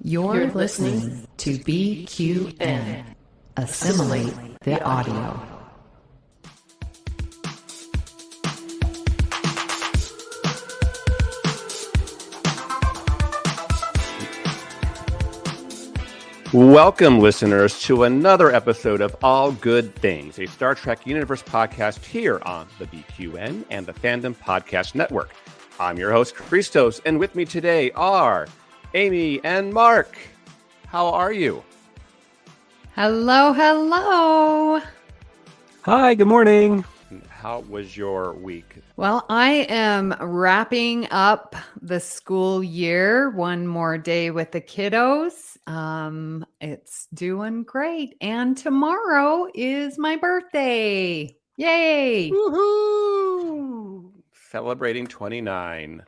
You're listening to BQN. Assimilate the audio. Welcome, listeners, to another episode of All Good Things, a Star Trek Universe podcast here on the BQN and the Fandom Podcast Network. I'm your host, Christos, and with me today are Amy and Mark. How are you? Hello, hello. Hi, good morning. How was your week? Well, I am wrapping up the school year. One more day with the kiddos. It's doing great. And tomorrow is my birthday. Yay. Woohoo! Celebrating 29.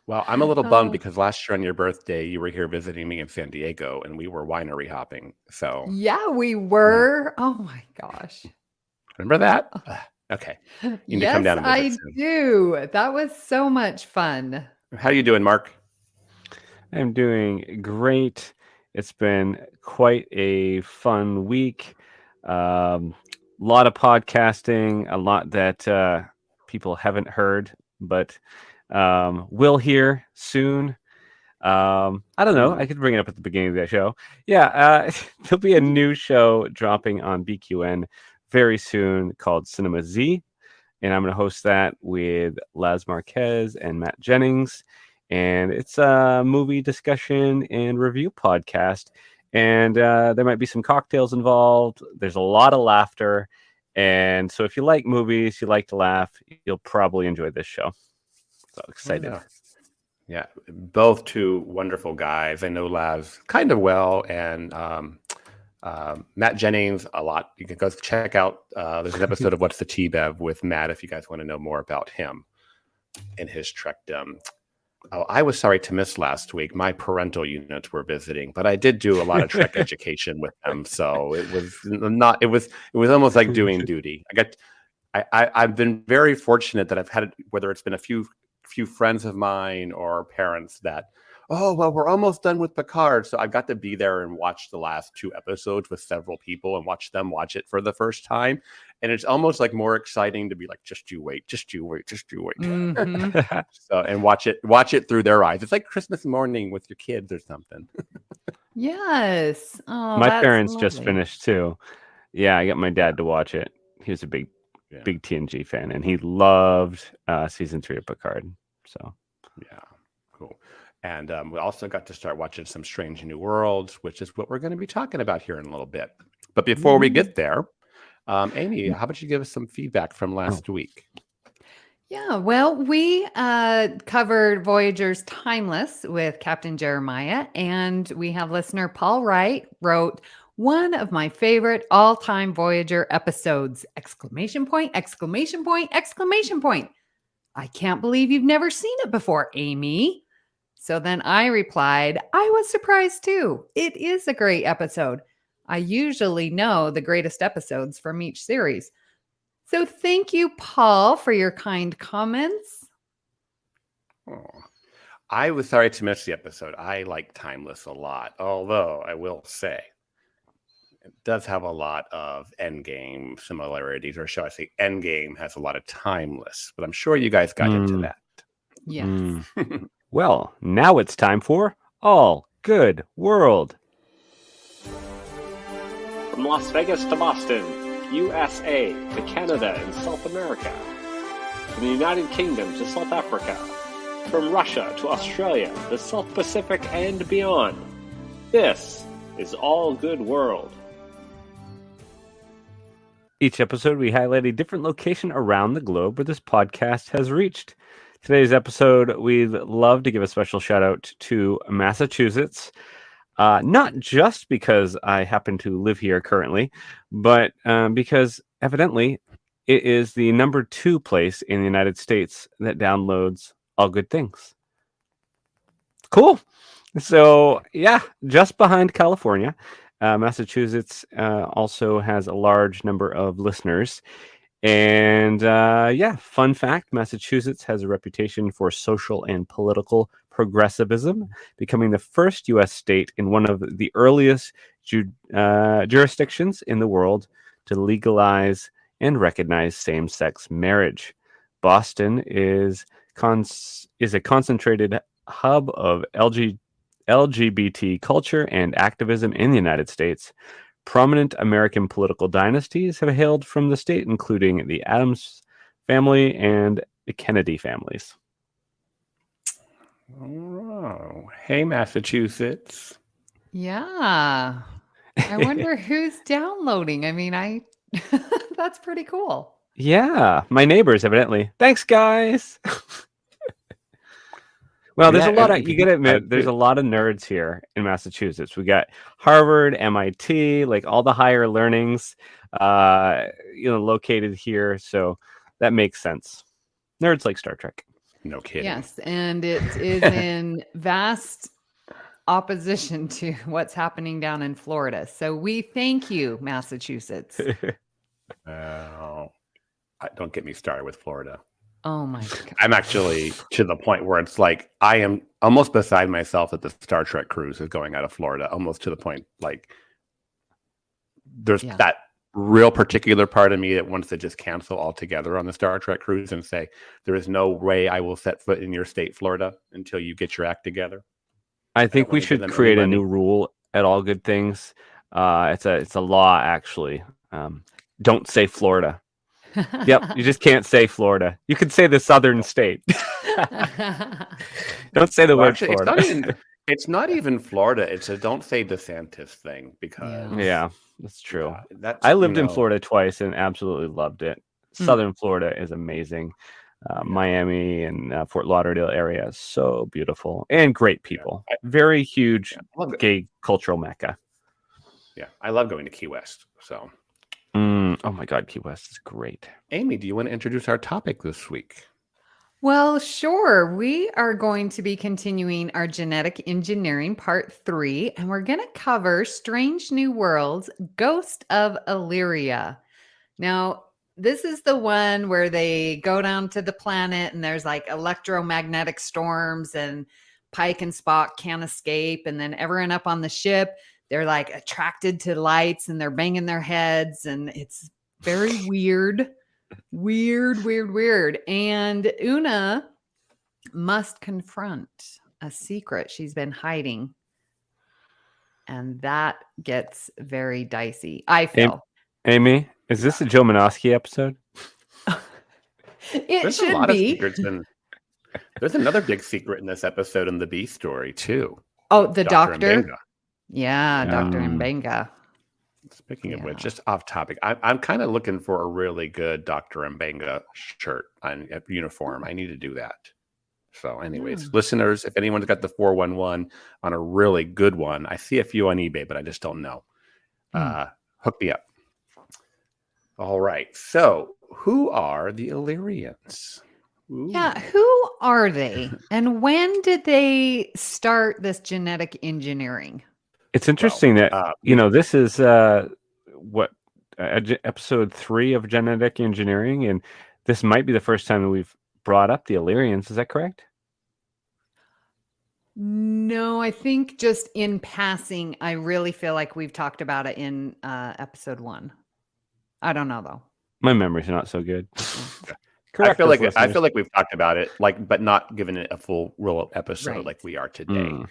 Well, I'm a little bummed because last year on your birthday, you were here visiting me in San Diego and we were winery hopping. So yeah, we were. Oh my gosh. Remember that? Okay. You need to come down and visit soon. Do. That was so much fun. How are you doing, Mark? I'm doing great. It's been quite a fun week. A lot of podcasting, a lot that people haven't heard, but will hear soon. I don't know. I could bring it up at the beginning of the show. Yeah, there'll be a new show dropping on BQN very soon called Cinema Z, and I'm going to host that with Laz Marquez and Matt Jennings. And it's a movie discussion and review podcast. And there might be some cocktails involved. There's a lot of laughter. And so if you like movies, you like to laugh, you'll probably enjoy this show. So excited. Oh, yeah, both two wonderful guys. I know Laz kind of well. And Matt Jennings a lot. You can go check out. There's an episode of What's the T-Bev with Matt if you guys want to know more about him and his Trekdom. Oh, I was sorry to miss last week. My parental units were visiting, but I did do a lot of Trek education with them, so it was not. It was almost like doing duty. I've been very fortunate that I've had, whether it's been a few friends of mine or parents that, oh, well, we're almost done with Picard. So I got to be there and watch the last two episodes with several people and watch them watch it for the first time. And it's almost like more exciting to be like, just you wait. Mm-hmm. So, and watch it through their eyes. It's like Christmas morning with your kids or something. Yes. Oh, my parents lovely. just finished too. Yeah, I got my dad to watch it. He was a big TNG fan, and he loved season 3 of Picard. So, yeah, cool. And we also got to start watching some Strange New Worlds, which is what we're going to be talking about here in a little bit. But before we get there, Amy, how about you give us some feedback from last week? Yeah, well, we covered Voyager's Timeless with Captain Jeremiah, and we have listener Paul Wright wrote, one of my favorite all-time Voyager episodes! Exclamation point, exclamation point, exclamation point. I can't believe you've never seen it before, Amy. So then I replied, I was surprised too. It is a great episode. I usually know the greatest episodes from each series. So thank you, Paul, for your kind comments. Oh, I was sorry to miss the episode. I like Timeless a lot, although I will say it does have a lot of Endgame similarities, or shall I say Endgame has a lot of Timeless, but I'm sure you guys got into that. Yes. Well, now it's time for All Good World. From Las Vegas to Boston, USA to Canada and South America, from the United Kingdom to South Africa, from Russia to Australia, the South Pacific and beyond. This is All Good World. Each episode, we highlight a different location around the globe where this podcast has reached. Today's episode, we'd love to give a special shout out to Massachusetts. Not just because I happen to live here currently, but because evidently it is the number 2 place in the United States that downloads All Good Things. Cool. So, yeah, just behind California. Massachusetts also has a large number of listeners. And fun fact, Massachusetts has a reputation for social and political progressivism, becoming the first U.S. state in one of the earliest jurisdictions in the world to legalize and recognize same-sex marriage. Boston is a concentrated hub of LGBT culture and activism in the United States. Prominent American political dynasties have hailed from the state, including the Adams family and the Kennedy families. Oh, hey, Massachusetts. Yeah. I wonder who's downloading. I mean, that's pretty cool. Yeah, my neighbors, evidently. Thanks, guys. Well, there's a lot of, you gotta admit, there's a lot of nerds here in Massachusetts. We got Harvard, MIT, like all the higher learnings, located here. So that makes sense. Nerds like Star Trek. No kidding. Yes, and it is in vast opposition to what's happening down in Florida. So we thank you, Massachusetts. Don't get me started with Florida. Oh my God. I'm actually to the point where it's like I am almost beside myself that the Star Trek cruise is going out of Florida, almost to the point like there's that real particular part of me that wants to just cancel altogether on the Star Trek cruise and say there is no way I will set foot in your state, Florida, until you get your act together. I think we should create a new rule at All Good Things. It's a law, actually. Don't say Florida. Yep, you just can't say Florida. You can say the southern state. Don't say the word Florida. It's not even Florida. It's a don't say DeSantis thing because that's true. I lived in Florida twice and absolutely loved it. Southern Florida is amazing. Miami and Fort Lauderdale area is so beautiful and great people. Very huge gay cultural mecca. Yeah, I love going to Key West. So. Oh my God, Key West is great. Amy, do you want to introduce our topic this week? Well, sure. We are going to be continuing our genetic engineering part 3, and we're going to cover Strange New Worlds, Ghost of Illyria. Now, this is the one where they go down to the planet and there's like electromagnetic storms and Pike and Spock can't escape. And then everyone up on the ship, they're like attracted to lights and they're banging their heads. And it's very weird. And Una must confront a secret she's been hiding. And that gets very dicey, I feel. Amy, is this a Joe Manosky episode? There's should a lot be. Of secrets there's another big secret in this episode in the B story, too. Oh, the doctor? Yeah, Dr. Mbenga. Speaking of which, just off topic, I'm kind of looking for a really good Dr. Mbenga shirt and uniform. I need to do that. So anyways, listeners, if anyone's got the 411 on a really good one, I see a few on eBay, but I just don't know. Hook me up. All right. So who are the Illyrians? Ooh. Yeah, who are they? And when did they start this genetic engineering? It's interesting that, this is episode 3 of genetic engineering, and this might be the first time that we've brought up the Illyrians. Is that correct? No, I think just in passing, I really feel like we've talked about it in episode 1. I don't know, though. My memory's not so good. Correct. I feel like we've talked about it, but not given it a full real episode like we are today.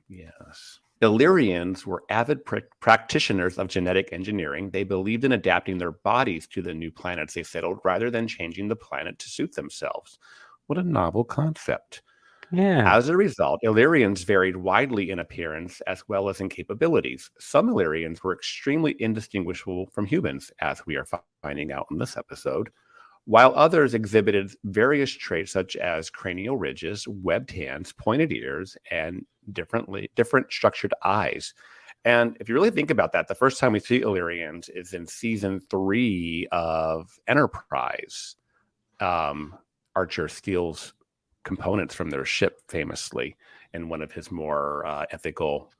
Yes. Illyrians were avid practitioners of genetic engineering. They believed in adapting their bodies to the new planets they settled rather than changing the planet to suit themselves. What a novel concept. Yeah. As a result, Illyrians varied widely in appearance as well as in capabilities. Some Illyrians were extremely indistinguishable from humans, as we are finding out in this episode, while others exhibited various traits such as cranial ridges, webbed hands, pointed ears, and different structured eyes. And if you really think about that, the first time we see Illyrians is in season 3 of Enterprise. Archer steals components from their ship famously in one of his more ethical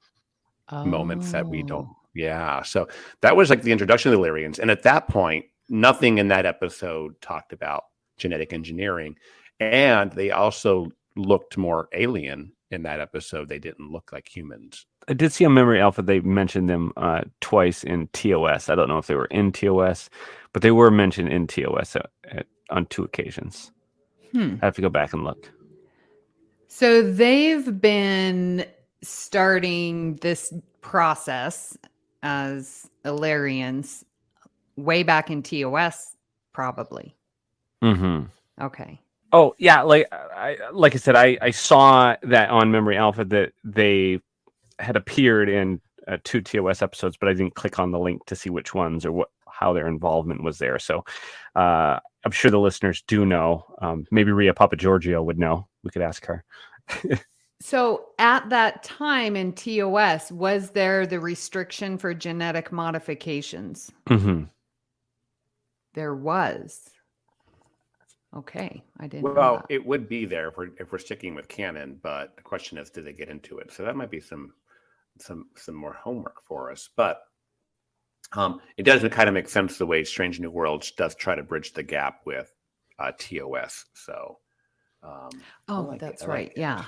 moments that we don't. Yeah. So that was like the introduction of the Illyrians. And at that point, nothing in that episode talked about genetic engineering. And they also looked more alien in that episode. They didn't look like humans. I did see on Memory Alpha they mentioned them twice in TOS. I don't know if they were in TOS, but they were mentioned in TOS on 2 occasions. I have to go back and look. So they've been starting this process as Illyrians way back in TOS, probably. Mm-hmm. Okay. Oh yeah, like I said, I saw that on Memory Alpha that they had appeared in 2 TOS episodes, but I didn't click on the link to see which ones or how their involvement was there. So I'm sure the listeners do know. Maybe Rhea Papa Giorgio would know. We could ask her. So at that time in TOS, was there the restriction for genetic modifications? Mm-hmm. There was. Okay, I didn't know Well, that. it would be there if we're sticking with canon, but the question is, do they get into it? So that might be some more homework for us. But it does kind of make sense the way Strange New Worlds does try to bridge the gap with TOS. So, That's right. Yeah.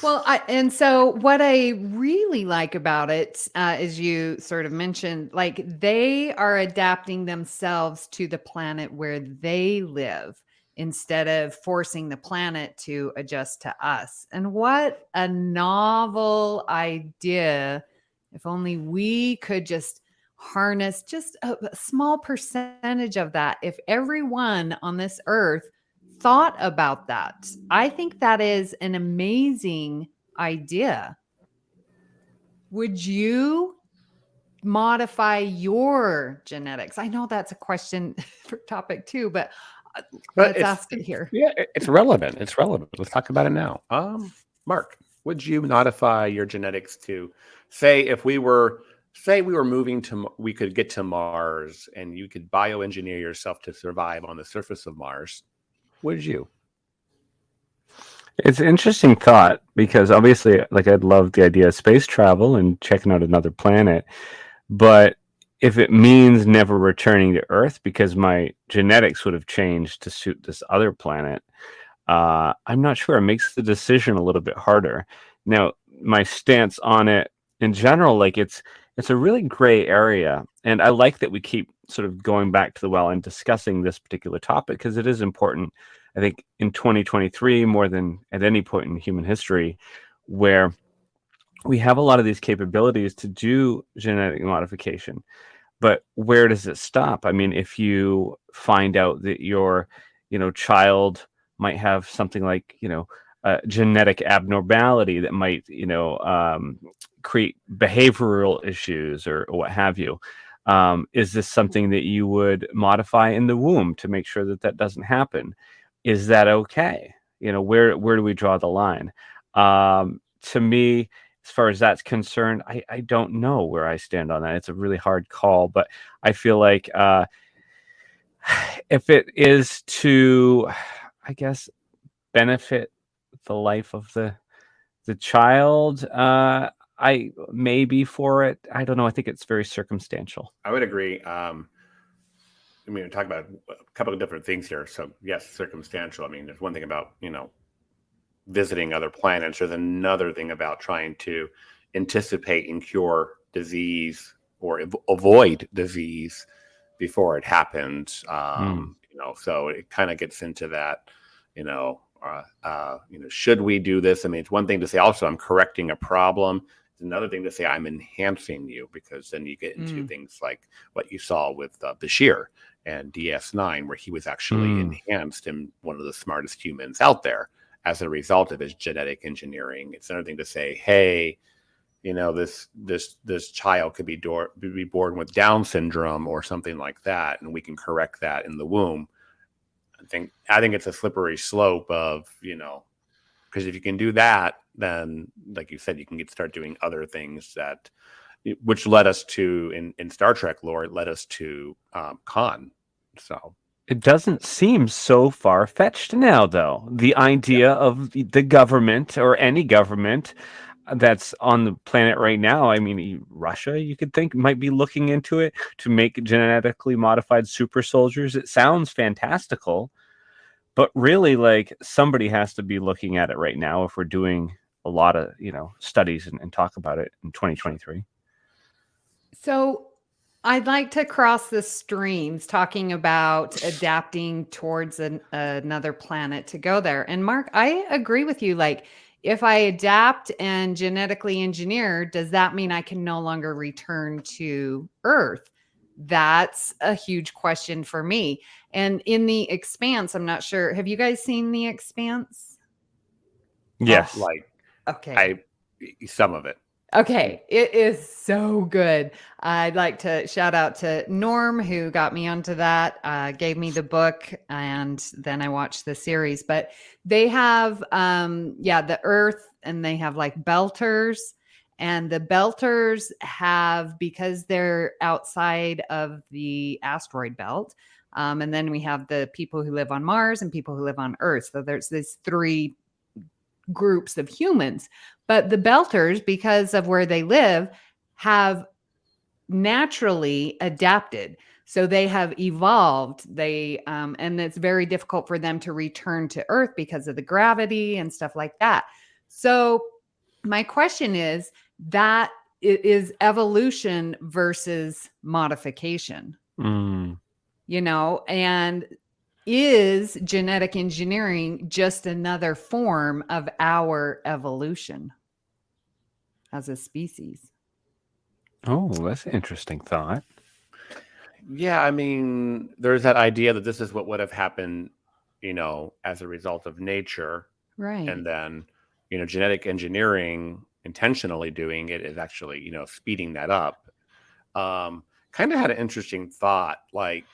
Well, so what I really like about it, as you sort of mentioned, like they are adapting themselves to the planet where they live instead of forcing the planet to adjust to us. And what a novel idea. If only we could just harness just a small percentage of that. If everyone on this earth thought about that. I think that is an amazing idea. Would you modify your genetics? I know that's a question for topic 2, but let's ask it here. Yeah, it's relevant. It's relevant. Let's talk about it now. Mark, would you modify your genetics to say if we were moving to, we could get to Mars and you could bioengineer yourself to survive on the surface of Mars? Would you? It's an interesting thought because obviously, like, I'd love the idea of space travel and checking out another planet. But if it means never returning to Earth because my genetics would have changed to suit this other planet, I'm not sure. It makes the decision a little bit harder. Now, my stance on it in general, like it's a really gray area. And I like that we keep sort of going back to the well and discussing this particular topic because it is important, I think, in 2023 more than at any point in human history, where we have a lot of these capabilities to do genetic modification. But where does it stop? I mean, if you find out that your, child might have something like, a genetic abnormality that might, create behavioral issues or what have you, is this something that you would modify in the womb to make sure that that doesn't happen? Is that okay? Where do we draw the line? To me, as far as that's concerned, I don't know where I stand on that. It's a really hard call, but I feel like if it is to, I guess, benefit the life of the child, I may be for it. I don't know. I think it's very circumstantial. I would agree. We're talking about a couple of different things here. So yes, circumstantial. I mean, there's one thing about, visiting other planets. There's another thing about trying to anticipate and cure disease or avoid disease before it happens. So it kind of gets into that, should we do this? I mean, it's one thing to say also I'm correcting a problem. It's another thing to say I'm enhancing you, because then you get into things like what you saw with Bashir and DS9, where he was actually enhanced and one of the smartest humans out there as a result of his genetic engineering. It's another thing to say, hey, this child could be born with Down syndrome or something like that, and we can correct that in the womb. I think it's a slippery slope of, because if you can do that, then like you said, you can start doing other things which led us to, in Star Trek lore, it led us to Khan. So it doesn't seem so far-fetched now, though. The idea of the government or any government that's on the planet right now, I mean, Russia, you could think, might be looking into it to make genetically modified super soldiers. It sounds fantastical, But really, like, somebody has to be looking at it right now if we're doing a lot of, studies and talk about it in 2023. So I'd like to cross the streams talking about adapting towards another planet to go there. And Mark, I agree with you. Like, if I adapt and genetically engineer, does that mean I can no longer return to Earth? That's a huge question for me. And in The Expanse, I'm not sure. Have you guys seen The Expanse? Yes. Okay. Some of it. Okay, it is so good. I'd like to shout out to Norm, who got me onto that, gave me the book, and then I watched the series. But they have, the Earth, and they have like belters, and the belters have, because they're outside of the asteroid belt, and then we have the people who live on Mars and people who live on Earth. So there's these three groups of humans. But the belters, because of where they live, have naturally adapted. So they have evolved. And it's very difficult for them to return to Earth because of the gravity and stuff like that. So my question is, that it is evolution versus modification, and is genetic engineering just another form of our evolution as a species? Oh, that's an interesting thought. Yeah, I mean, there's that idea that this is what would have happened, as a result of nature. Right. And then, genetic engineering, intentionally doing it, is actually, speeding that up. Kind of had an interesting thought, like,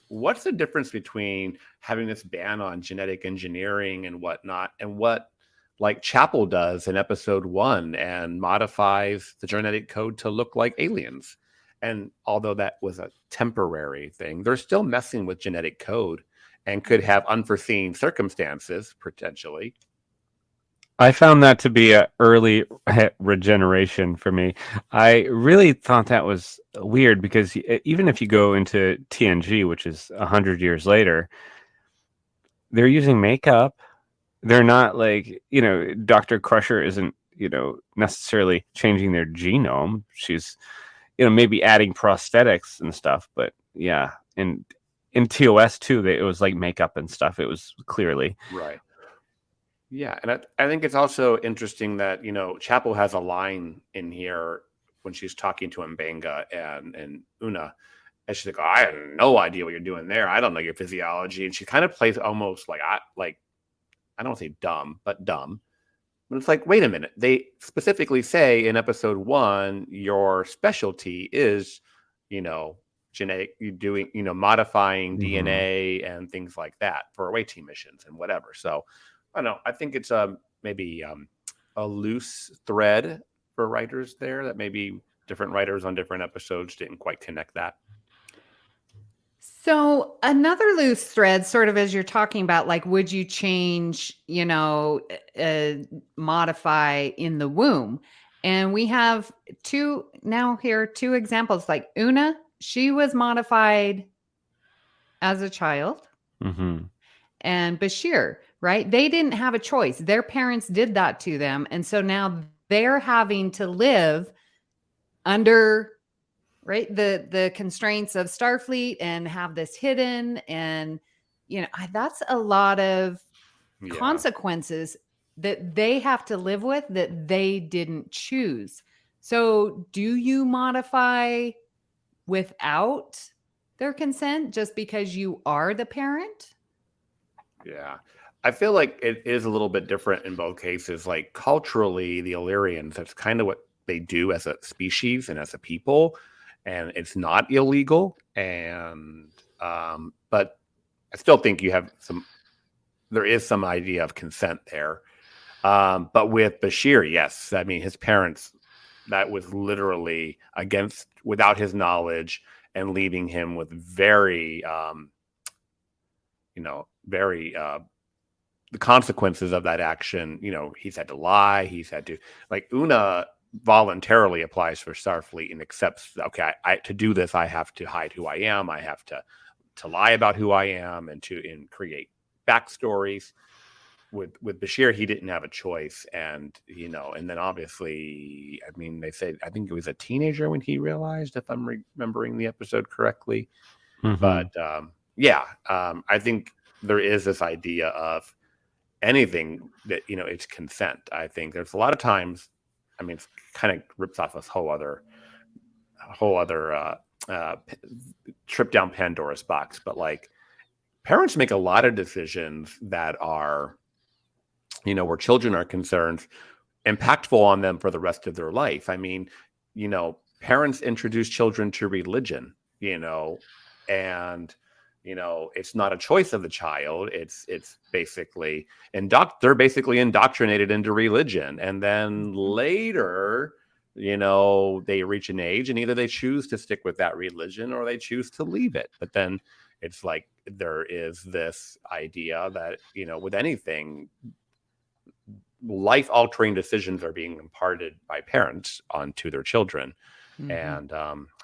what's the difference between having this ban on genetic engineering and whatnot, and what, like, Chapel does in episode 1 and modifies the genetic code to look like aliens? And although that was a temporary thing, they're still messing with genetic code and could have unforeseen circumstances potentially. I found that to be an early regeneration for me. I really thought that was weird, because even if you go into TNG, which is 100 years later, they're using makeup. They're not like, Dr. Crusher isn't, necessarily changing their genome. She's, maybe adding prosthetics and stuff. But yeah, in TOS too, it was like makeup and stuff. It was clearly. Right. Yeah, and I think it's also interesting that, Chapel has a line in here when she's talking to M'Benga and Una, and she's like, "Oh, I have no idea what you're doing there. I don't know your physiology." And she kind of plays almost like, I don't want to say dumb, but dumb. But it's like, wait a minute. They specifically say in episode 1, your specialty is, genetic, you doing, modifying DNA and things like that for away team missions and whatever. So I don't know. I think it's maybe a loose thread for writers there, that maybe different writers on different episodes didn't quite connect that. So another loose thread, sort of as you're talking about, like, would you change, modify in the womb? And we have two examples. Like Una, she was modified as a child. Mm-hmm. And Bashir, right? They didn't have a choice. Their parents did that to them. And so now they're having to live under, right, the constraints of Starfleet and have this hidden. And, that's a lot of consequences that they have to live with that they didn't choose. So do you modify without their consent just because you are the parent? Yeah. I feel like it is a little bit different in both cases. Like, culturally, the Illyrians, that's kind of what they do as a species and as a people, and it's not illegal. And but I still think there is some idea of consent there. But with Bashir, yes, I mean, his parents, that was literally without his knowledge, and leaving him with very the consequences of that action. He's had to lie. He's had to, like, Una voluntarily applies for Starfleet and accepts, okay, to do this, I have to hide who I am. I have to lie about who I am and create backstories. With Bashir, he didn't have a choice, and and then obviously, I mean, they say I think it was a teenager when he realized, if I'm remembering the episode correctly. Mm-hmm. But I think there is this idea of anything that it's consent. I think there's a lot of times, I mean, it kind of rips off this whole other trip down Pandora's box, but like parents make a lot of decisions that are, where children are concerned, impactful on them for the rest of their life. I mean, parents introduce children to religion, and it's not a choice of the child. It's basically they're basically indoctrinated into religion, and then later, they reach an age and either they choose to stick with that religion or they choose to leave it. But then it's like there is this idea that with anything, life-altering decisions are being imparted by parents onto their children. Mm-hmm. And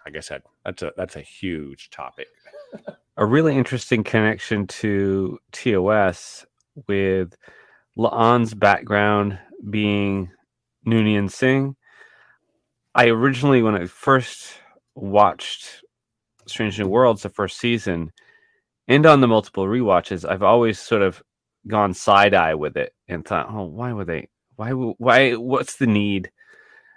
like I said, that's a huge topic. A really interesting connection to TOS with La'an's background being Noonien Singh. I originally, when I first watched Strange New Worlds, the first season, and on the multiple rewatches, I've always sort of gone side-eye with it and thought, oh, why what's the need?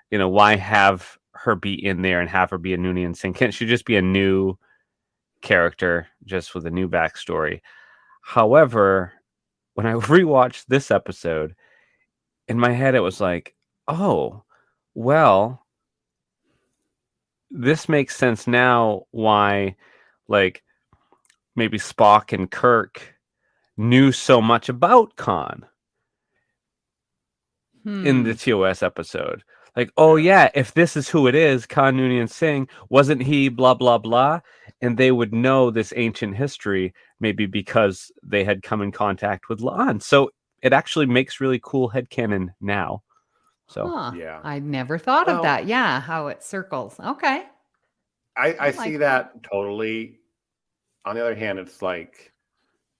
Why have her be in there and have her be a Noonien Singh? Can't she just be a new character just with a new backstory? However, when I rewatched this episode, in my head it was like, oh, well, this makes sense now why, like, maybe Spock and Kirk knew so much about Khan in the TOS episode. Like, oh yeah, if this is who it is, Khan Noonien Singh, wasn't he blah, blah, blah? And they would know this ancient history, maybe because they had come in contact with La'an. So it actually makes really cool headcanon now. So yeah, I never thought of that. Yeah, how it circles. Okay. I see that totally. On the other hand, it's like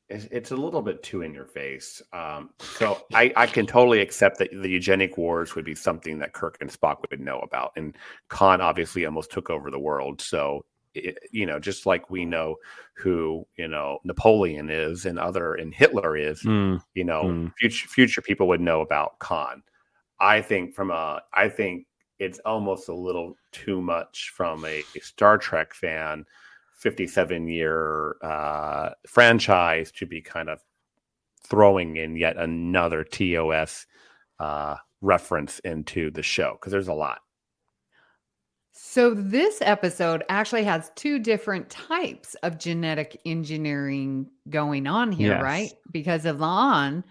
it's a little bit too in your face. So I can totally accept that the eugenic wars would be something that Kirk and Spock would know about, and Khan obviously almost took over the world. So just like we know who Napoleon is and Hitler is, future people would know about Khan. I think it's almost a little too much from a Star Trek fan 57-year franchise to be kind of throwing in yet another TOS reference into the show, because there's a lot. So this episode actually has two different types of genetic engineering going on here, Yes. right? Because of La'an,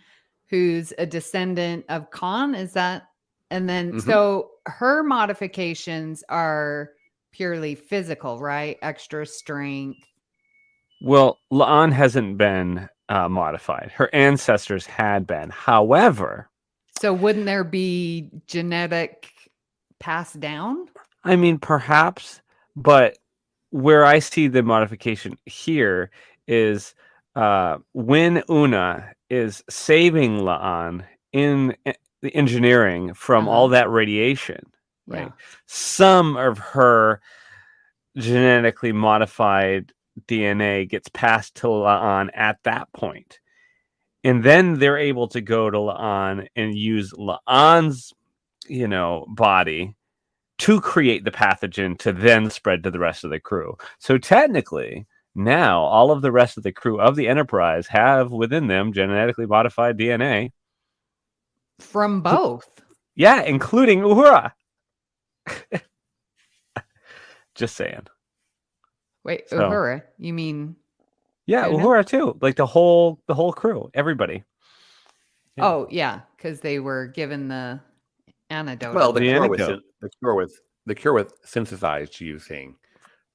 who's a descendant of Khan, is that? And then, so her modifications are purely physical, right? Extra strength. Well, La'an hasn't been modified. Her ancestors had been. However, so wouldn't there be genetic passed down? I mean, perhaps, but where I see the modification here is when Una is saving La'an in the engineering from all that radiation, right? Yeah. Some of her genetically modified DNA gets passed to La'an at that point. And then they're able to go to La'an and use La'an's, body to create the pathogen to then spread to the rest of the crew. So technically, now all of the rest of the crew of the Enterprise have within them genetically modified DNA. From both. Yeah, including Uhura. Just saying. Wait, Uhura? You mean? Yeah, Uhura too. Like the whole crew, everybody. Yeah. Oh yeah, because they were given the antidote. Well, the cure was synthesized using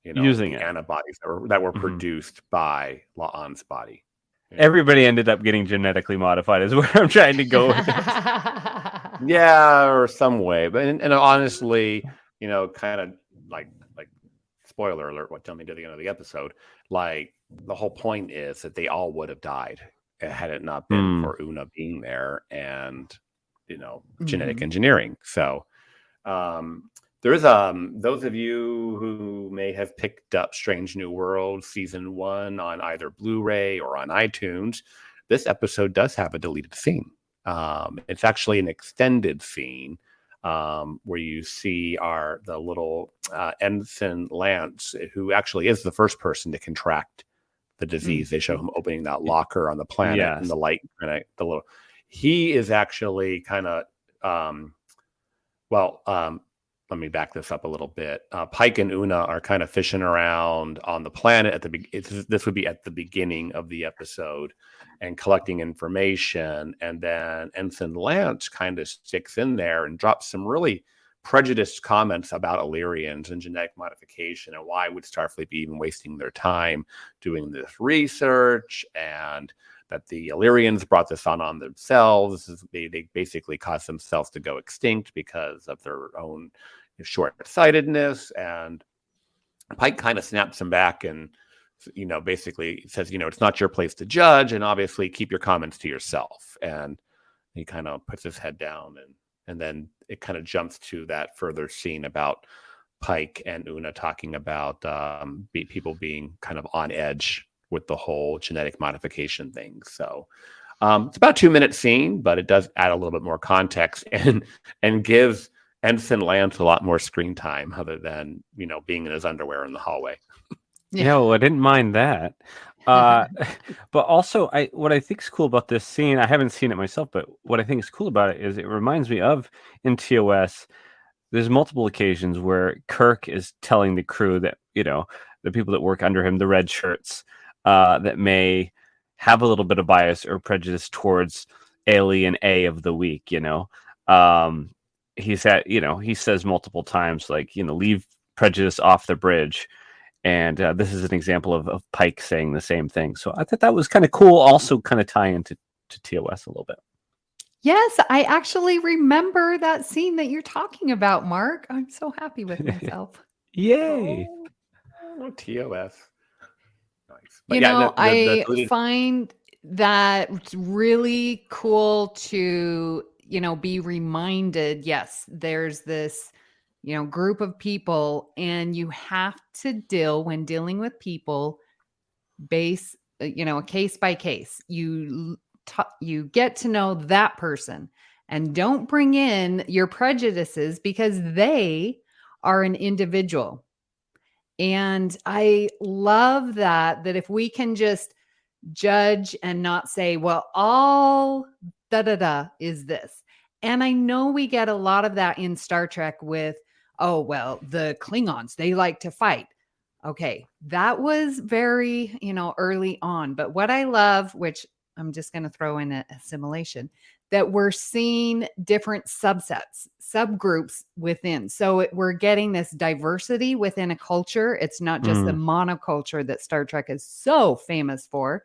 antibodies that were produced by La'an's body. Everybody ended up getting genetically modified is where I'm trying to go with this. Yeah, or some way. But and honestly, kind of like spoiler alert, what jumping to the end of the episode, like the whole point is that they all would have died had it not been for Una being there and, genetic engineering. So there is those of you who may have picked up Strange New World season 1 on either Blu-ray or on iTunes, this episode does have a deleted scene. It's actually an extended scene where you see the little Ensign Lance, who actually is the first person to contract the disease. They show him opening that locker on the planet and the light he is actually kind of let me back this up a little bit. Pike and Una are kind of fishing around on the planet this would be at the beginning of the episode and collecting information. And then Ensign Lance kind of sticks in there and drops some really prejudiced comments about Illyrians and genetic modification and why would Starfleet be even wasting their time doing this research, and that the Illyrians brought this on themselves. They basically caused themselves to go extinct because of their own short-sightedness. And Pike kind of snaps him back and basically says, it's not your place to judge, and obviously keep your comments to yourself. And he kind of puts his head down, and then it kind of jumps to that further scene about Pike and Una talking about people being kind of on edge with the whole genetic modification thing. So it's about a 2-minute scene, but it does add a little bit more context and gives Ensign Lance a lot more screen time other than, being in his underwear in the hallway. No, I didn't mind that. But also, what I think is cool about this scene, I haven't seen it myself, but what I think is cool about it is it reminds me of in TOS, there's multiple occasions where Kirk is telling the crew that, the people that work under him, the red shirts, that may have a little bit of bias or prejudice towards alien A of the week, he says multiple times, like, leave prejudice off the bridge. And this is an example of Pike saying the same thing. So I thought that was kind of cool. Also kind of tie into TOS a little bit. Yes, I actually remember that scene that you're talking about, Mark. I'm so happy with myself. Yay. Oh, TOS. Nice. But I find that it's really cool to, be reminded, yes, there's this group of people, and you have to when dealing with people, base, a case by case. You get to know that person, and don't bring in your prejudices because they are an individual. And I love that if we can just judge and not say, well, all is this. And I know we get a lot of that in Star Trek with, oh, well, the Klingons, they like to fight. Okay, that was very, early on. But what I love, which I'm just going to throw in a assimilation, that we're seeing different subgroups within. So we're getting this diversity within a culture. It's not just the monoculture that Star Trek is so famous for.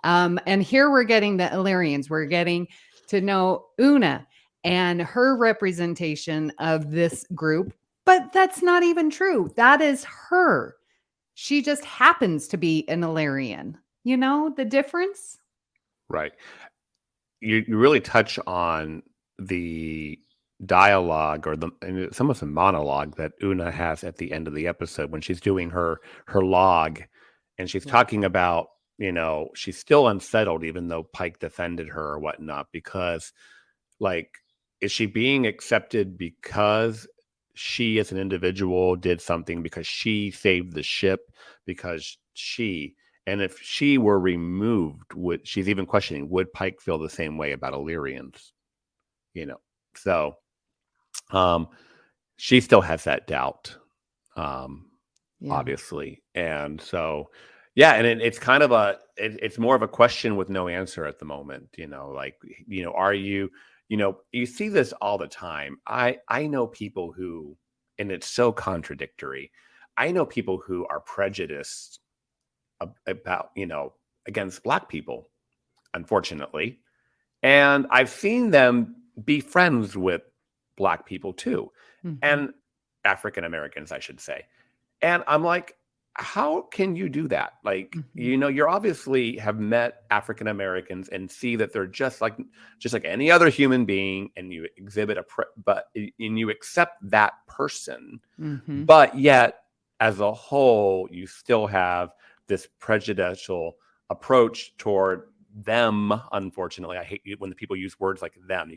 And here we're getting the Illyrians. We're getting to know Una and her representation of this group. But that's not even true. That is her. She just happens to be an Illyrian. You know the difference? Right. You really touch on the dialogue and it's almost a monologue that Una has at the end of the episode when she's doing her log, and she's talking about, she's still unsettled even though Pike defended her or whatnot, because is she being accepted because she as an individual did something, because she saved the ship, and if she were removed, she's even questioning, would Pike feel the same way about Illyrians? So she still has that doubt, obviously. And so, and it's kind of it's more of a question with no answer at the moment, are you, you see this all the time. I know people who, and it's so contradictory. I know people who are prejudiced about, against Black people, unfortunately. And I've seen them be friends with Black people too, and African Americans, I should say. And I'm like, how can you do that? Like, Mhm. you're obviously have met African Americans and see that they're just like any other human being, and you exhibit and you accept that person, Mhm. but yet as a whole, you still have this prejudicial approach toward them. Unfortunately, I hate when the people use words like them.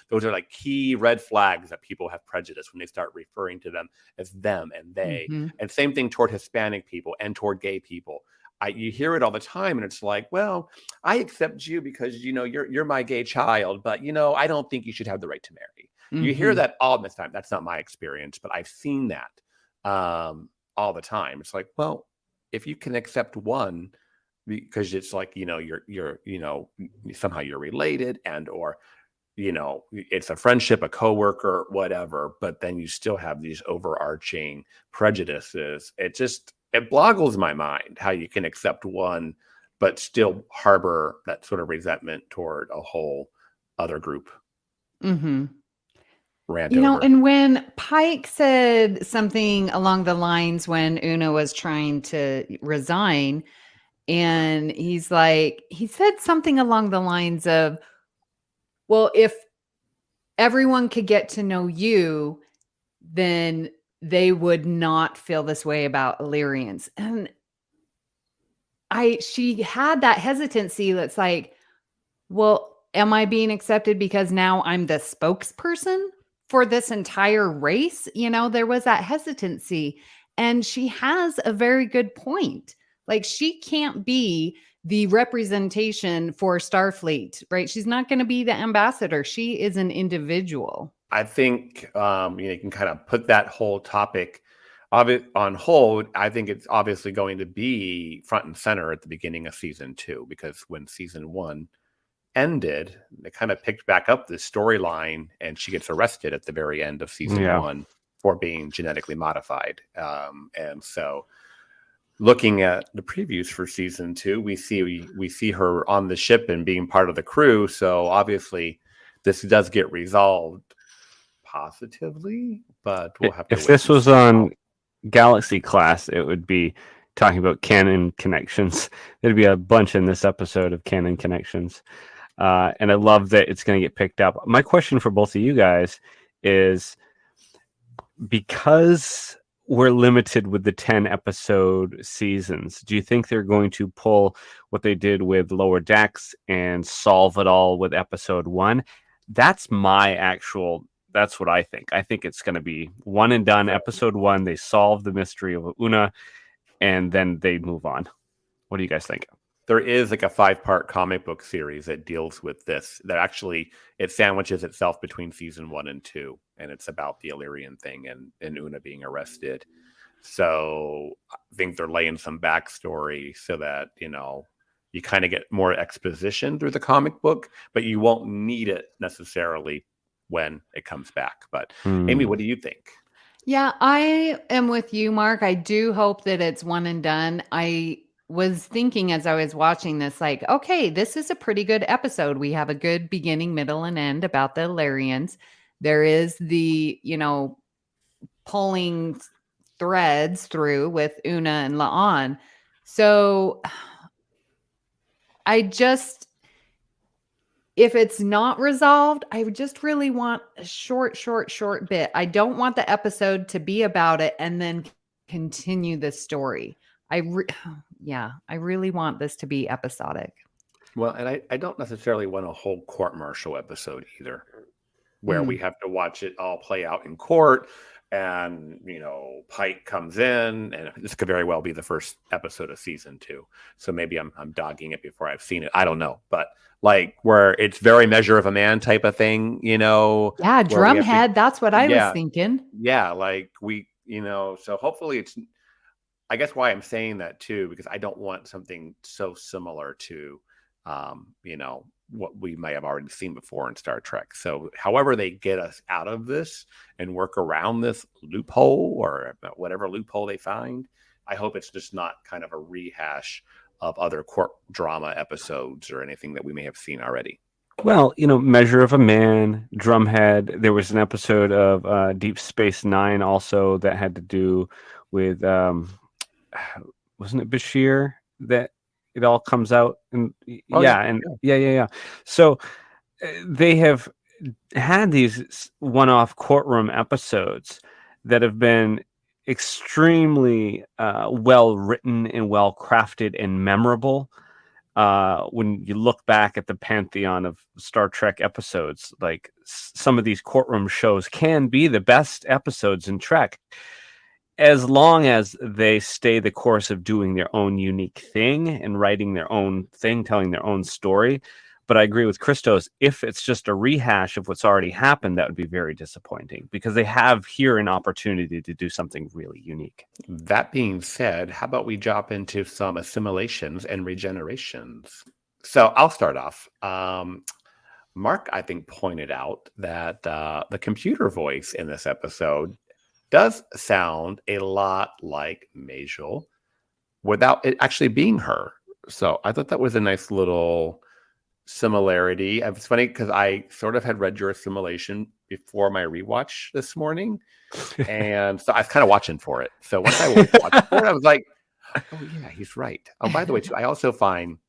Those are like key red flags that people have prejudice when they start referring to them as them and they. Mhm. And same thing toward Hispanic people and toward gay people. You hear it all the time, and it's like, well, I accept you because you're my gay child, but I don't think you should have the right to marry. You hear Mhm. that all the time. That's not my experience, but I've seen that all the time. It's like, well, if you can accept one because it's like you're somehow you're related, and or it's a friendship, a coworker, whatever, but then you still have these overarching prejudices. It boggles my mind how you can accept one but still harbor that sort of resentment toward a whole other group. Mhm. Rant over. And when Pike said something along the lines when Una was trying to resign, and he said something along the lines of, well, if everyone could get to know you, then they would not feel this way about Illyrians. And she had that hesitancy that's like, well, am I being accepted because now I'm the spokesperson for this entire race? There was that hesitancy. And she has a very good point. Like, she can't be the representation for Starfleet, right? She's not going to be the ambassador. She is an individual. I think you can kind of put that whole topic of it on hold. I think it's obviously going to be front and center at the beginning of season 2, because when season 1 ended, they kind of picked back up this storyline, and she gets arrested at the very end of season 1 for being genetically modified. And so, looking at the previews for season 2, we see her on the ship and being part of the crew. So obviously, this does get resolved positively, but we'll have to If wait this and was see. on Galaxy class, it would be talking about canon connections. There'd be a bunch in this episode of canon connections. And I love that it's going to get picked up. My question for both of you guys is, because we're limited with the 10 episode seasons, do you think they're going to pull what they did with Lower Decks and solve it all with episode 1? That's what I think. I think it's going to be one and done. Episode 1, they solve the mystery of Una, and then they move on. What do you guys think? There is like a 5-part comic book series that deals with this, that actually it sandwiches itself between season 1 and 2, and it's about the Illyrian thing and Una being arrested. So I think they're laying some backstory so that you kind of get more exposition through the comic book, but you won't need it necessarily when it comes back. But Amy, what do you think? Yeah, I am with you, Mark. I do hope that it's one and done. I was thinking as I was watching this, like, okay, this is a pretty good episode. We have a good beginning, middle, and end about the Illyrians. There is the, pulling threads through with Una and La'an. So if it's not resolved, I just really want a short bit. I don't want the episode to be about it and then continue the story. I really want this to be episodic. Well, and I don't necessarily want a whole court-martial episode either, where we have to watch it all play out in court, and Pike comes in, and this could very well be the first episode of season 2. So maybe I'm dogging it before I've seen it. I don't know, but like where it's very Measure of a Man type of thing, Yeah, Drumhead. That's what I was thinking. Yeah, like so hopefully it's. I guess why I'm saying that too, because I don't want something so similar to, what we may have already seen before in Star Trek. So however they get us out of this and work around this loophole, or whatever loophole they find, I hope it's just not kind of a rehash of other court drama episodes or anything that we may have seen already. Well, Measure of a Man, Drumhead. There was an episode of Deep Space Nine also that had to do with wasn't it Bashir that it all comes out and Oh, yeah. yeah. So they have had these one-off courtroom episodes that have been extremely well written and well crafted and memorable. When you look back at the pantheon of Star Trek episodes, like some of these courtroom shows can be the best episodes in Trek, as long as they stay the course of doing their own unique thing and writing their own thing, telling their own story. But I agree with Christos. If it's just a rehash of what's already happened, that would be very disappointing, because they have here an opportunity to do something really unique. That being said, how about we jump into some assimilations and regenerations? So I'll start off. Mark, I think, pointed out that the computer voice in this episode does sound a lot like Majel without it actually being her. So I thought that was a nice little similarity. It's funny because I sort of had read your assimilation before my rewatch this morning. And so I was kind of watching for it. So once I watched for it, I was like, oh, yeah, he's right. Oh, by the way, too, I also find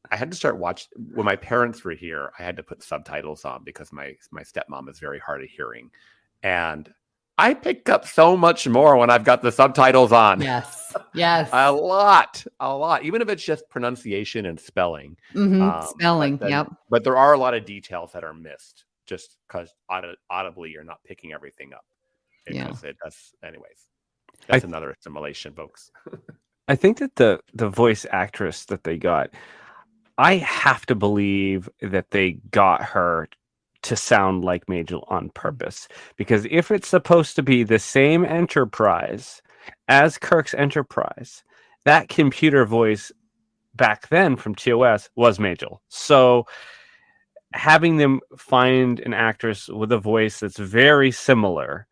I had to start watching when my parents were here. I had to put subtitles on because my stepmom is very hard of hearing. And I pick up so much more when I've got the subtitles on. Yes. Yes. A lot. Even if it's just pronunciation and spelling. Spelling. Yep. But there are a lot of details that are missed just because audibly you're not picking everything up. Because it does. Anyways, that's another assimilation, folks. I think that the voice actress that they got, I have to believe that they got her to sound like Majel on purpose, because if it's supposed to be the same Enterprise as Kirk's Enterprise, that computer voice back then from TOS was Majel. So having them find an actress with a voice that's very similar,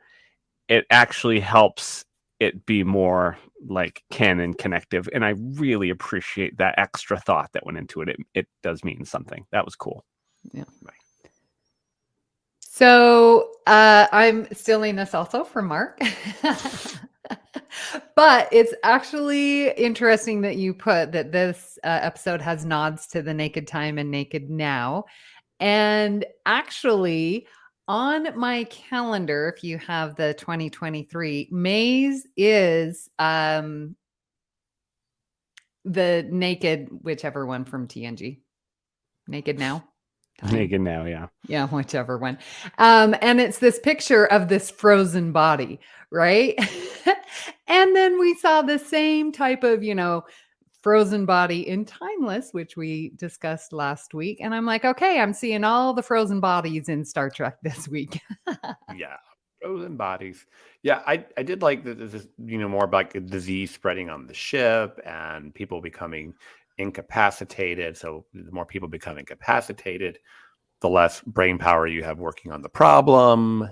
it actually helps it be more like canon connective. And I really appreciate that extra thought that went into it. It does mean something. That was cool. Yeah. Right. So I'm stealing this also from Mark. But it's actually interesting that you put that this episode has nods to the Naked Time and Naked Now. And actually, on my calendar, if you have the 2023, Maze is the Naked, whichever one from TNG. Naked Now. Time. Naked Now, yeah. Yeah, whichever one. And it's this picture of this frozen body, right? And then we saw the same type of, frozen body in Timeless, which we discussed last week. And I'm like, okay, I'm seeing all the frozen bodies in Star Trek this week. Yeah, frozen bodies. Yeah, I did like this, more about like disease spreading on the ship and people becoming incapacitated. So the more people become incapacitated, the less brain power you have working on the problem.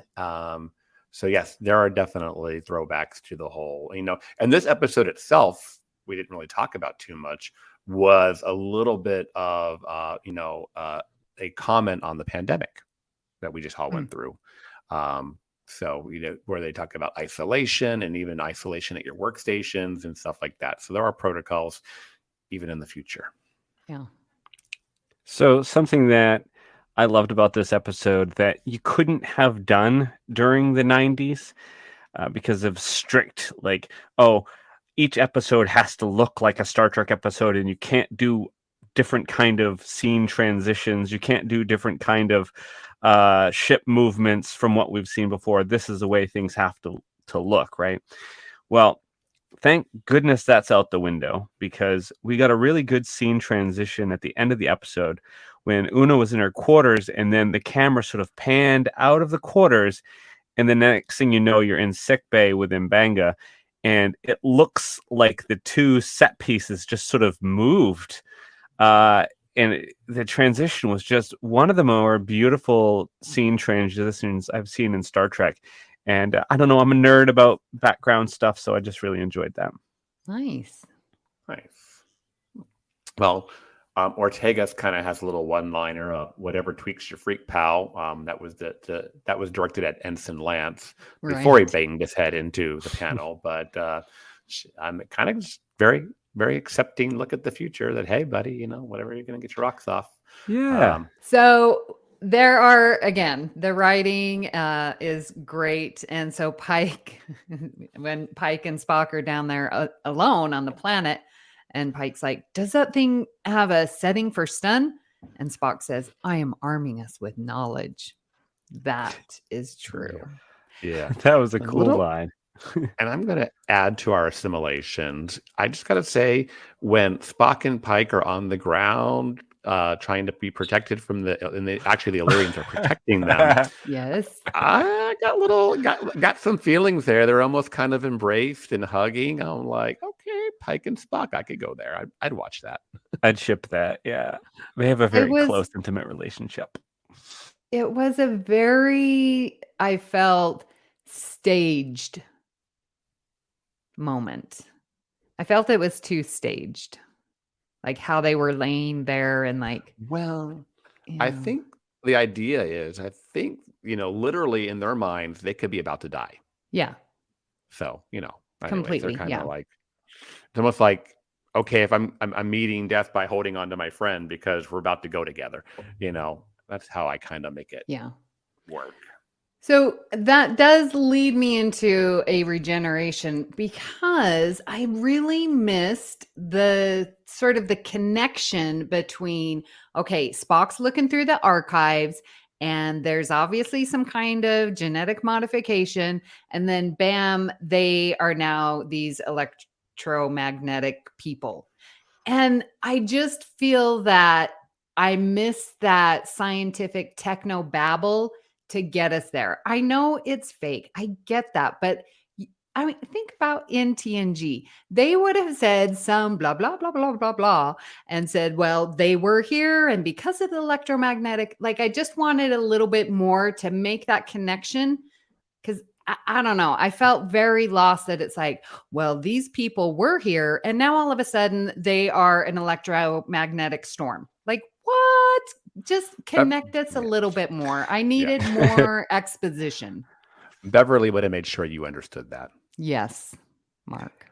So yes, there are definitely throwbacks to the whole, and this episode itself, we didn't really talk about too much, was a little bit of, a comment on the pandemic that we just all went through. So, where they talk about isolation and even isolation at your workstations and stuff like that. So there are protocols even in the future. Yeah. So something that I loved about this episode that you couldn't have done during the 90s because of strict, each episode has to look like a Star Trek episode, and you can't do different kind of scene transitions. You can't do different kind of ship movements from what we've seen before. This is the way things have to look, right? Well, thank goodness that's out the window, because we got a really good scene transition at the end of the episode when Una was in her quarters, and then the camera sort of panned out of the quarters, and the next thing you know, you're in sickbay with M'Benga, and it looks like the two set pieces just sort of moved. And the transition was just one of the more beautiful scene transitions I've seen in Star Trek. And I don't know, I'm a nerd about background stuff, so I just really enjoyed that. Nice. Well, Ortega's kind of has a little one-liner of "whatever tweaks your freak, pal." That was that was directed at Ensign Lance before he Right. banged his head into the panel. But I'm kind of just very, very accepting look at the future. That hey, buddy, whatever you're gonna get your rocks off. Yeah. So there are, again, the writing is great. And so Pike, when Pike and Spock are down there alone on the planet, and Pike's like, does that thing have a setting for stun? And Spock says, I am arming us with knowledge. That is true. Yeah. That was a cool line. And I'm going to add to our assimilations. I just got to say, when Spock and Pike are on the ground trying to be protected from actually the Illyrians are protecting them. Yes. I got some feelings there. They're almost kind of embraced and hugging. I'm like, okay, Pike and Spock, I could go there. I'd watch that. I'd ship that. Yeah. They have a very close, intimate relationship. It was a very, I felt, staged moment. I felt it was too staged. Like how they were laying there and like. Well, I think the idea is, literally in their minds, they could be about to die. Yeah. So, completely. They're kind of like, it's almost like, okay, if I'm meeting death by holding on to my friend because we're about to go together, that's how I kind of make it work. So that does lead me into a regeneration because I really missed the sort of the connection between, okay, Spock's looking through the archives and there's obviously some kind of genetic modification. And then bam, they are now these electromagnetic people. And I just feel that I miss that scientific techno babble to get us there. I know it's fake. I get that. But I mean, think about in TNG. They would have said some blah, blah, blah, blah, blah, blah, and said, well, they were here. And because of the electromagnetic, like I just wanted a little bit more to make that connection. Because I don't know. I felt very lost that it's like, well, these people were here. And now all of a sudden they are an electromagnetic storm. Like, what? Just connect us a little bit more. I needed more exposition. Beverly would have made sure you understood that. Yes, Mark.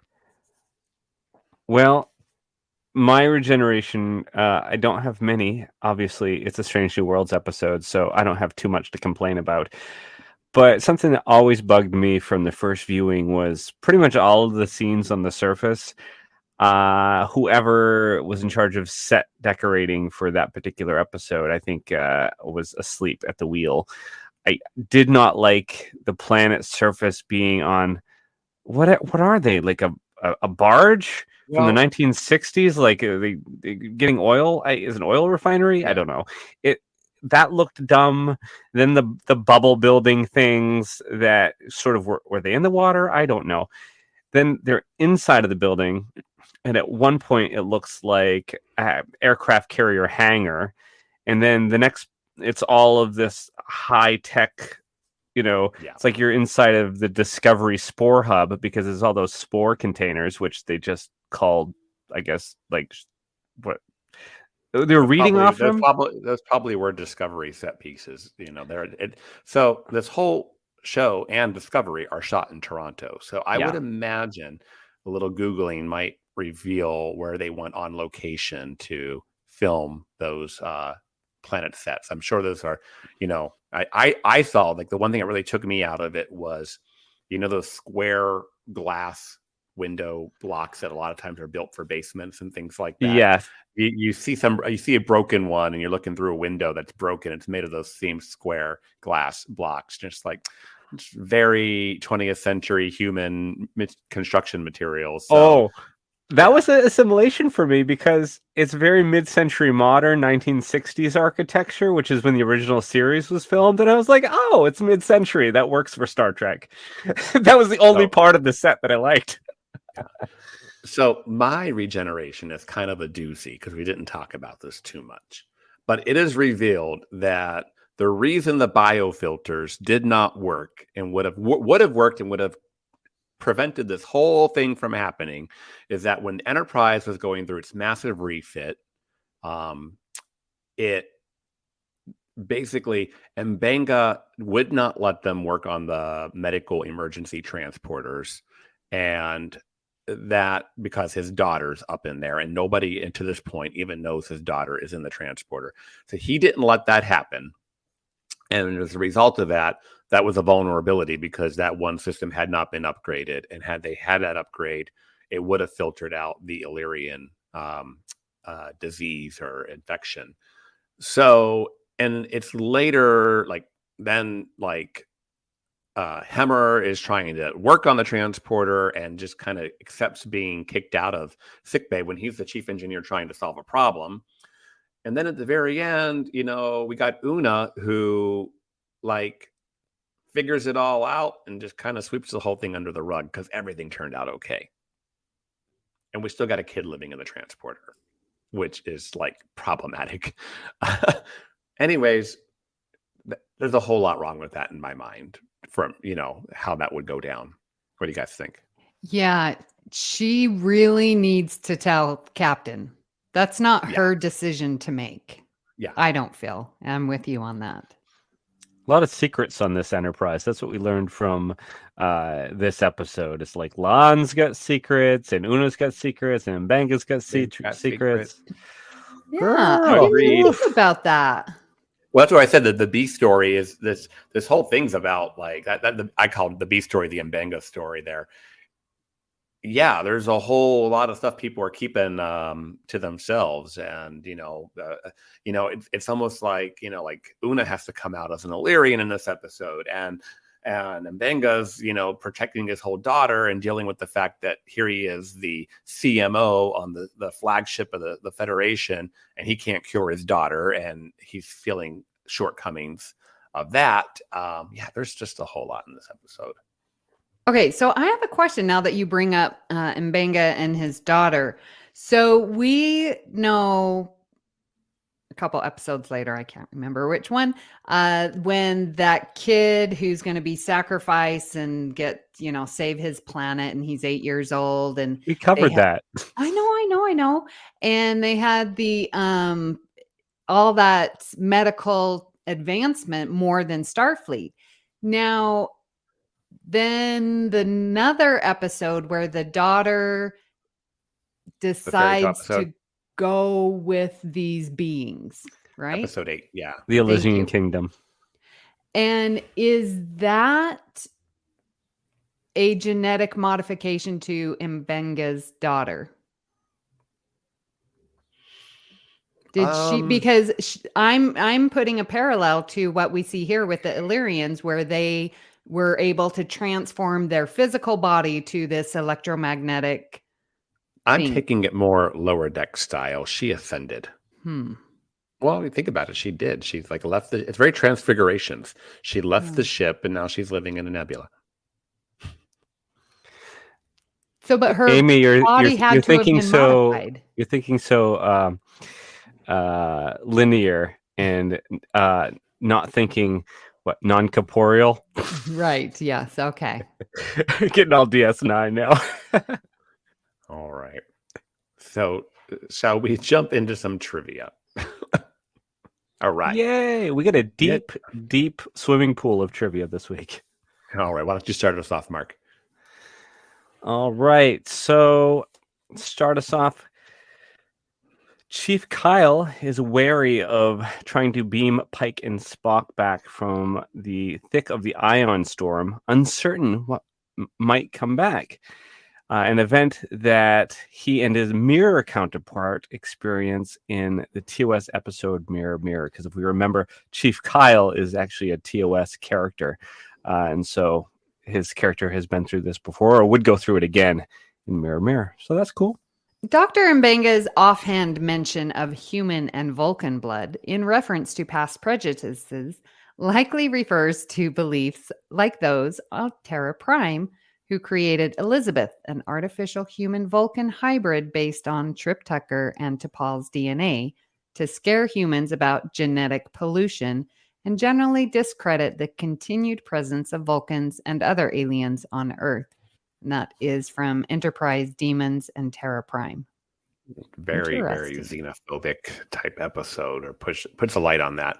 Well, my regeneration, I don't have many. Obviously, it's a Strange New Worlds episode, so I don't have too much to complain about. But something that always bugged me from the first viewing was pretty much all of the scenes on the surface. Whoever was in charge of set decorating for that particular episode, I think was asleep at the wheel. I did not like the planet's surface being on what are they, like a barge from the 1960s? Like they getting oil? Is an oil refinery? I don't know. That looked dumb. Then the bubble building things that sort of were they in the water? I don't know. Then they're inside of the building. And at one point, it looks like an aircraft carrier hangar. And then the next, it's all of this high tech, it's like you're inside of the Discovery Spore Hub because there's all those spore containers, which they just called, I guess, like what they're reading off them. Those probably were Discovery set pieces. So this whole show and Discovery are shot in Toronto. So I would imagine a little Googling might reveal where they went on location to film those planet sets. I'm sure those are, I saw, like, the one thing that really took me out of it was, those square glass window blocks that a lot of times are built for basements and things like that. Yes. You see a broken one and you're looking through a window that's broken. It's made of those same square glass blocks, just like very 20th century human construction materials. So, that was an assimilation for me because it's very mid-century modern 1960s architecture, which is when the original series was filmed. And I was like, oh, it's mid-century. That works for Star Trek. That was the only part of the set that I liked. So my regeneration is kind of a doozy because we didn't talk about this too much. But it is revealed that the reason the biofilters did not work and would have worked and would have prevented this whole thing from happening is that when Enterprise was going through its massive refit, it basically, Mbenga would not let them work on the medical emergency transporters, and that because his daughter's up in there, and nobody to this point even knows his daughter is in the transporter. So he didn't let that happen. And as a result of that, that was a vulnerability because that one system had not been upgraded. And had they had that upgrade, it would have filtered out the Illyrian disease or infection. So, and it's later, Hemmer is trying to work on the transporter and just kind of accepts being kicked out of sickbay when he's the chief engineer trying to solve a problem. And then at the very end, we got Una who figures it all out and just kind of sweeps the whole thing under the rug because everything turned out okay. And we still got a kid living in the transporter, which is problematic. Anyways, there's a whole lot wrong with that in my mind from, how that would go down. What do you guys think? Yeah, she really needs to tell Captain. That's not her decision to make. Yeah. I don't feel. I'm with you on that. A lot of secrets on this Enterprise. That's what we learned from this episode. It's like Lan's got secrets, and Una's got secrets, and Mbenga's got secrets. Yeah, I didn't think about that. Well, that's what I said. That the B story is this whole thing's about that. I call it the B story, the Mbenga story. There, yeah, there's a whole lot of stuff people are keeping to themselves, and it's almost like Una has to come out as an Illyrian in this episode, and Mbenga's protecting his whole daughter and dealing with the fact that here he is, the CMO on the flagship of the Federation, and he can't cure his daughter, and he's feeling shortcomings of that. There's just a whole lot in this episode. Okay, so I have a question now that you bring up Mbenga and his daughter. So we know a couple episodes later, I can't remember which one, when that kid who's going to be sacrificed and save his planet, and he's 8 years old, and we covered that. I know. And they had the all that medical advancement more than Starfleet. Now, then another episode where the daughter decides to go with these beings, right? Episode 8, yeah. The Elysian Kingdom. And is that a genetic modification to Mbenga's daughter? Did she? Because I'm putting a parallel to what we see here with the Illyrians, where they were able to transform their physical body to this electromagnetic. I'm taking it more lower deck style. She ascended. Well, you think about it. She did. She's left it's very Transfigurations. She left the ship and now she's living in a nebula. So, but her Amy, body had to have been modified. You're thinking so linear and not thinking non-corporeal. Right. Yes. Okay. Getting all DS9 now. All right. So, shall we jump into some trivia? All right. Yay! We got a deep swimming pool of trivia this week. All right. Why don't you start us off, Mark? All right. So, start us off. Chief Kyle is wary of trying to beam Pike and Spock back from the thick of the ion storm, uncertain what might come back. An event that he and his mirror counterpart experience in the TOS episode Mirror Mirror. Because if we remember, Chief Kyle is actually a TOS character. And so his character has been through this before or would go through it again in Mirror Mirror. So that's cool. Dr. Mbenga's offhand mention of human and Vulcan blood in reference to past prejudices likely refers to beliefs like those of Terra Prime, who created Elizabeth, an artificial human-Vulcan hybrid based on Trip Tucker and T'Pol's DNA, to scare humans about genetic pollution and generally discredit the continued presence of Vulcans and other aliens on Earth. And that is from Enterprise, Demons, and Terra Prime. Very, very Interesting. xenophobic type episode, or puts a light on that.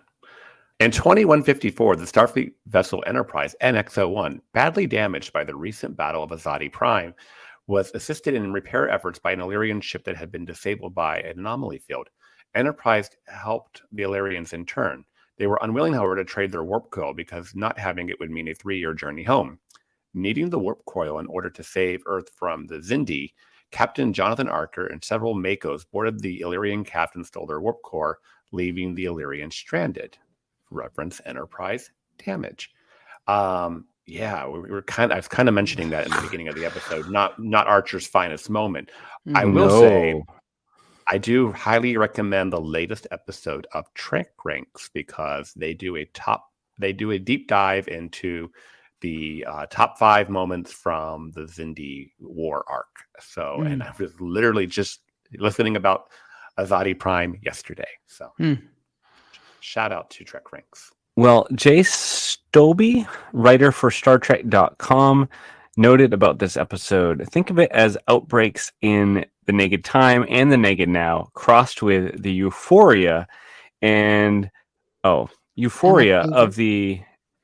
In 2154, the Starfleet vessel Enterprise NX-01, badly damaged by the recent battle of Azadi Prime, was assisted in repair efforts by an Illyrian ship that had been disabled by an anomaly field. Enterprise helped the Illyrians in turn. They were unwilling, however, to trade their warp coil because not having it would mean a 3-year journey home. Needing the warp coil in order to save Earth from the Xindi, Captain Jonathan Archer and several Makos boarded the Illyrian captain, stole their warp core, leaving the Illyrians stranded. Reference Enterprise damage. Yeah, we were I was kind of mentioning that in the beginning of the episode. Not Archer's finest moment. I will say, I do highly recommend the latest episode of Trek Ranks because they do a deep dive into the top 5 moments from the Xindi War arc. So, and I was literally just listening about Azadi Prime yesterday. So, shout out to Trek Ranks. Well, Jay Stobie, writer for StarTrek.com, noted about this episode. Think of it as outbreaks in the Naked Time and the Naked Now, crossed with the euphoria of the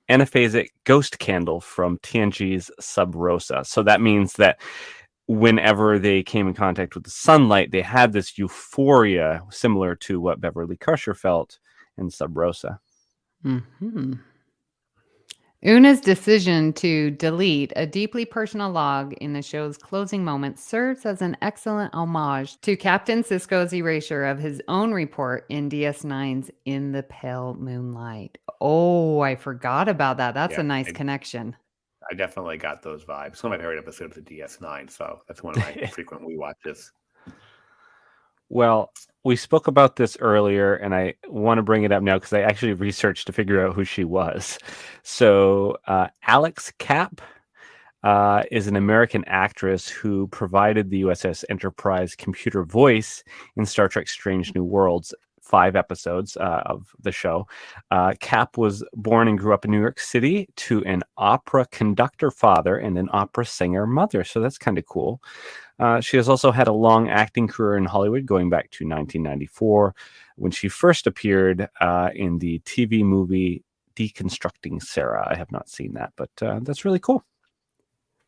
anaphasic ghost candle from TNG's Sub Rosa. So that means that whenever they came in contact with the sunlight, they had this euphoria similar to what Beverly Crusher felt in Sub Rosa. Mm-hmm. Una's decision to delete a deeply personal log in the show's closing moments serves as an excellent homage to Captain Sisko's erasure of his own report in DS9's In the Pale Moonlight. Oh, I forgot about that. That's a nice connection. I definitely got those vibes. One of my favorite episodes of DS9, so that's one of my frequent rewatches. Well, we spoke about this earlier, and I want to bring it up now because I actually researched to figure out who she was. So, Alex Kapp is an American actress who provided the USS Enterprise computer voice in Star Trek Strange New Worlds, 5 episodes of the show. Kapp was born and grew up in New York City to an opera conductor father and an opera singer mother. So that's kind of cool. She has also had a long acting career in Hollywood, going back to 1994, when she first appeared in the TV movie Deconstructing Sarah. I have not seen that, but that's really cool.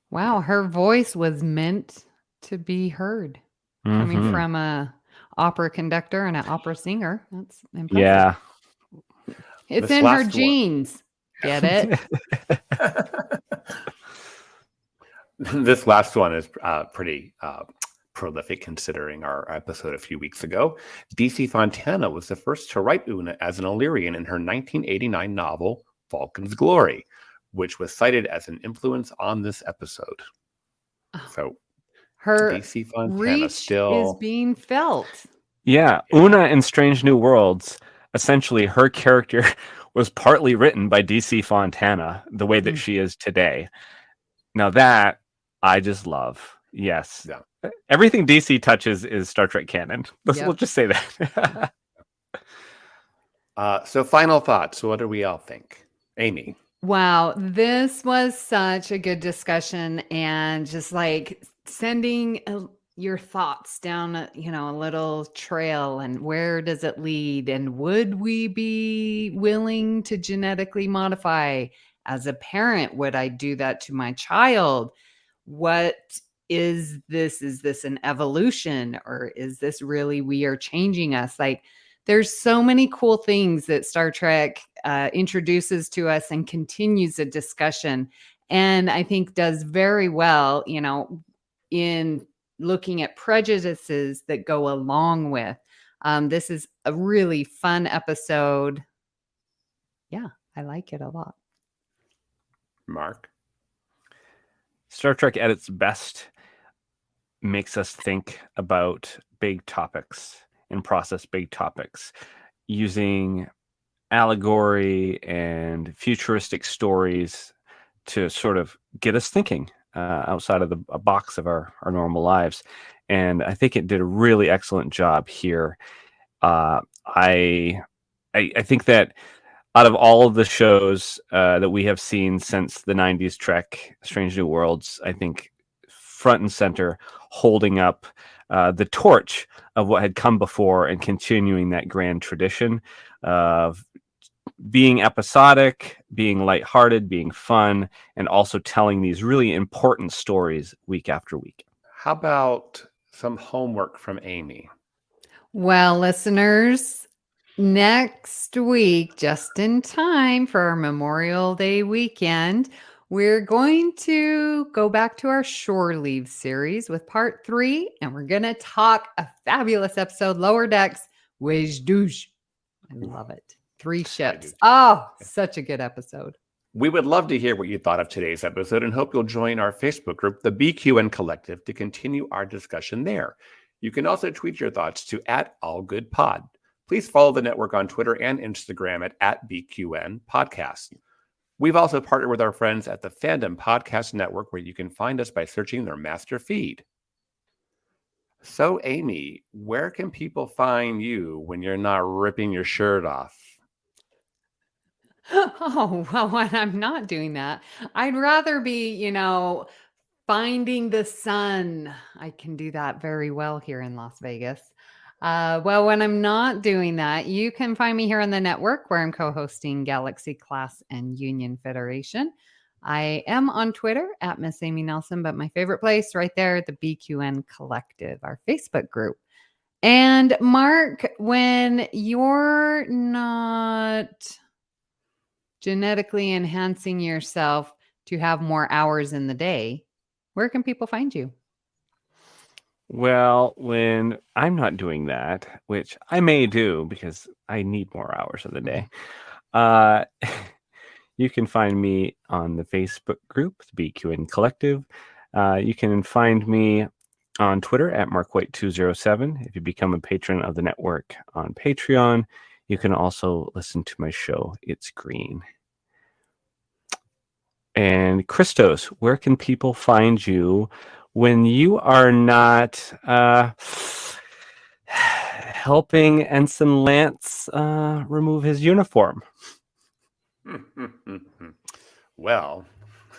Wow, her voice was meant to be heard. Coming from a opera conductor and an opera singer. That's impressive. Yeah. It's in her genes. Get it? This last one is pretty prolific considering our episode a few weeks ago. DC Fontana was the first to write Una as an Illyrian in her 1989 novel, Vulcan's Glory, which was cited as an influence on this episode. So her DC Fontana reach is being felt. Yeah, Una in Strange New Worlds, essentially her character was partly written by DC Fontana, the way that she is today. Now that I just love. Yes. Yeah. Everything DC touches is Star Trek canon. We'll just say that. So final thoughts. What do we all think? Amy. Wow, this was such a good discussion, and just like sending your thoughts down a little trail, and where does it lead, and would we be willing to genetically modify? As a parent, would I do that to my child? What is this? Is this an evolution, or is this really we are changing us? Like, there's so many cool things that Star Trek introduces to us and continues a discussion, and I think does very well, in looking at prejudices that go along with. This is a really fun episode. Yeah, I like it a lot. Mark? Star Trek at its best makes us think about big topics and process big topics using allegory and futuristic stories to sort of get us thinking outside of the box of our normal lives. And I think it did a really excellent job here. I think that out of all of the shows that we have seen since the 90s Trek, Strange New Worlds, I think front and center, holding up the torch of what had come before and continuing that grand tradition of being episodic, being lighthearted, being fun, and also telling these really important stories week after week. How about some homework from Amy? Well, listeners, next week, just in time for our Memorial Day weekend, we're going to go back to our Shore Leave series with part 3, and we're going to talk a fabulous episode, Lower Decks, Wage Douche. I love it. 3 ships. Oh, such a good episode. We would love to hear what you thought of today's episode and hope you'll join our Facebook group, the BQN Collective, to continue our discussion there. You can also tweet your thoughts to @AllGoodPod. Please follow the network on Twitter and Instagram at BQN Podcast. We've also partnered with our friends at the Fandom Podcast Network, where you can find us by searching their master feed. So, Amy, where can people find you when you're not ripping your shirt off? Oh, well, when I'm not doing that, I'd rather be, finding the sun. I can do that very well here in Las Vegas. Well, when I'm not doing that, you can find me here on the network where I'm co-hosting Galaxy Class and Union Federation. I am on Twitter at Miss Amy Nelson, but my favorite place right there, the BQN Collective, our Facebook group. And Mark, when you're not genetically enhancing yourself to have more hours in the day, where can people find you? Well, when I'm not doing that, which I may do because I need more hours of the day, you can find me on the Facebook group, the BQN Collective. You can find me on Twitter at MarkWhite207. If you become a patron of the network on Patreon, you can also listen to my show, It's Green. And Christos, where can people find you when you are not helping Ensign Lance remove his uniform? Well,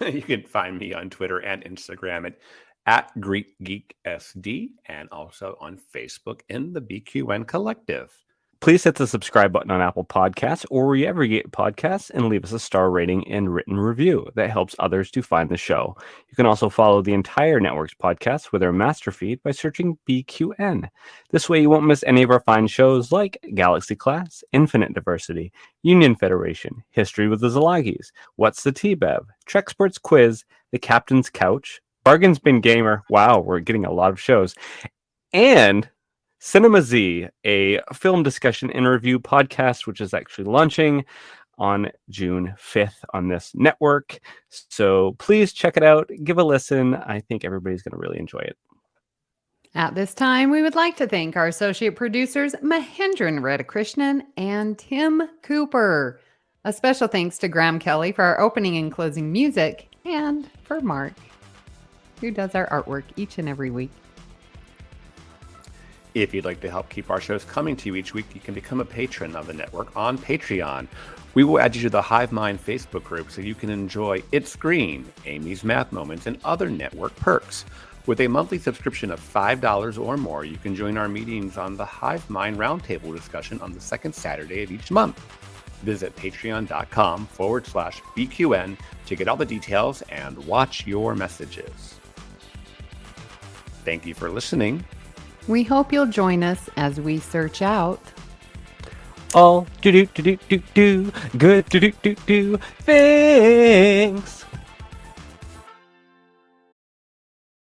you can find me on Twitter and Instagram at GreekGeekSD, and also on Facebook in the BQN Collective. Please hit the subscribe button on Apple Podcasts or wherever you get podcasts and leave us a star rating and written review. That helps others to find the show. You can also follow the entire network's podcasts with our master feed by searching BQN. This way you won't miss any of our fine shows like Galaxy Class, Infinite Diversity, Union Federation, History with the Zalagis, What's the T-Bev, Trexperts Quiz, The Captain's Couch, Bargains Bin Gamer. Wow, we're getting a lot of shows. And Cinema Z, a film discussion and review podcast, which is actually launching on June 5th on this network. So please check it out. Give a listen. I think everybody's going to really enjoy it. At this time, we would like to thank our associate producers, Mahendran Radhakrishnan and Tim Cooper. A special thanks to Graham Kelly for our opening and closing music, and for Mark, who does our artwork each and every week. If you'd like to help keep our shows coming to you each week, you can become a patron of the network on Patreon. We will add you to the Hive Mind Facebook group so you can enjoy It's Green, Amy's Math Moments, and other network perks. With a monthly subscription of $5 or more, you can join our meetings on the Hive Mind Roundtable discussion on the second Saturday of each month. Visit patreon.com/BQN to get all the details and watch your messages. Thank you for listening. We hope you'll join us as we search out all good things.